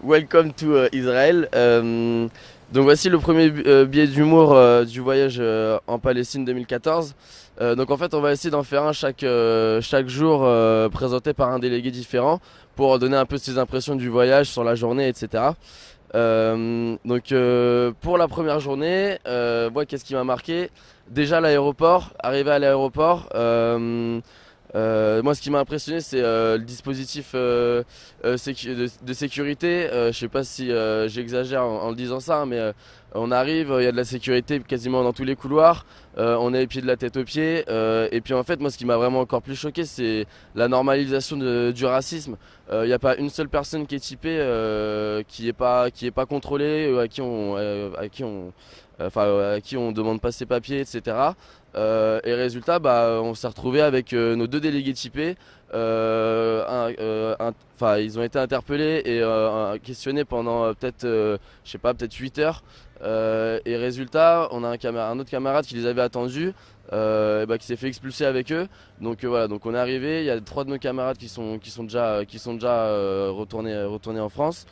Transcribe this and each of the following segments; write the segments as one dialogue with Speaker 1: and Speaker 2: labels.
Speaker 1: welcome to Israël. Donc voici le premier billet d'humour du voyage en Palestine 2014. Donc en fait on va essayer d'en faire un chaque jour présenté par un délégué différent pour donner un peu ses impressions du voyage sur la journée, etc. Pour la première journée, moi qu'est-ce qui m'a marqué? Déjà l'aéroport, arrivé à l'aéroport. Moi, ce qui m'a impressionné, c'est le dispositif de sécurité. Je sais pas si j'exagère en le disant ça, mais on arrive, il y a de la sécurité quasiment dans tous les couloirs. On est les pieds de la tête aux pieds. Et puis en fait, moi, ce qui m'a vraiment encore plus choqué, c'est la normalisation du racisme. Il n'y a pas une seule personne qui est typée, qui est pas contrôlée, à qui on demande pas ses papiers, etc. Et résultat, bah, on s'est retrouvé avec nos deux délégués typés. Ils ont été interpellés et questionnés pendant je sais pas, peut-être 8 heures. Et résultat, on a un autre camarade qui les avait attendus, qui s'est fait expulser avec eux. Voilà, donc on est arrivé. Il y a trois de nos camarades qui sont déjà retournés en France.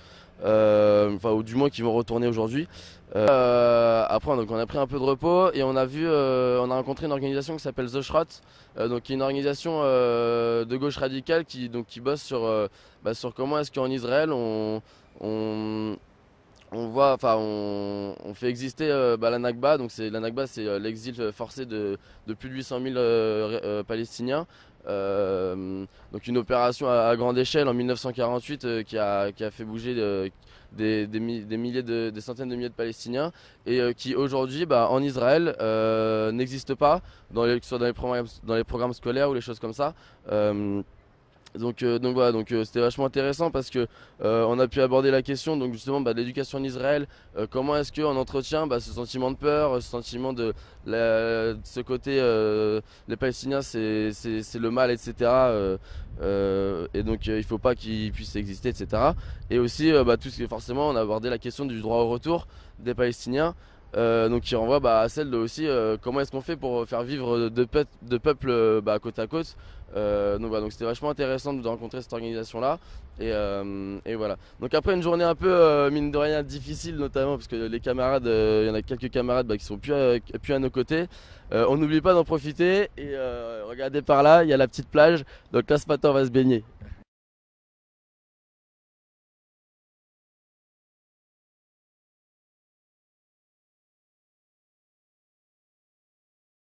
Speaker 1: Ou du moins qui vont retourner aujourd'hui. Après, donc on a pris un peu de repos et on a rencontré une organisation qui s'appelle The Shrot, qui est une organisation de gauche radicale qui bosse sur comment est-ce qu'en Israël on fait exister la Nakba. Donc la Nakba, c'est l'exil forcé de plus de 800 000 Palestiniens. Donc une opération à grande échelle en 1948 qui a fait bouger des milliers des centaines de milliers de Palestiniens et qui aujourd'hui en Israël n'existe pas que ce soit dans les programmes scolaires ou les choses comme ça. Voilà, c'était vachement intéressant parce que on a pu aborder la question donc justement de l'éducation en Israël. Comment est-ce qu'on entretient ce sentiment de peur, ce sentiment de ce côté les Palestiniens c'est le mal, etc. Il faut pas qu'ils puissent exister, etc. Et aussi tout ce qui est forcément, on a abordé la question du droit au retour des Palestiniens. Qui renvoie à celle de aussi comment est-ce qu'on fait pour faire vivre deux peuples côte à côte. Donc c'était vachement intéressant de rencontrer cette organisation là et voilà. Donc après une journée un peu mine de rien difficile, notamment parce que les camarades, il y en a quelques camarades qui sont plus à nos côtés. On n'oublie pas d'en profiter et regardez par là, il y a la petite plage, donc là ce matin on va se baigner.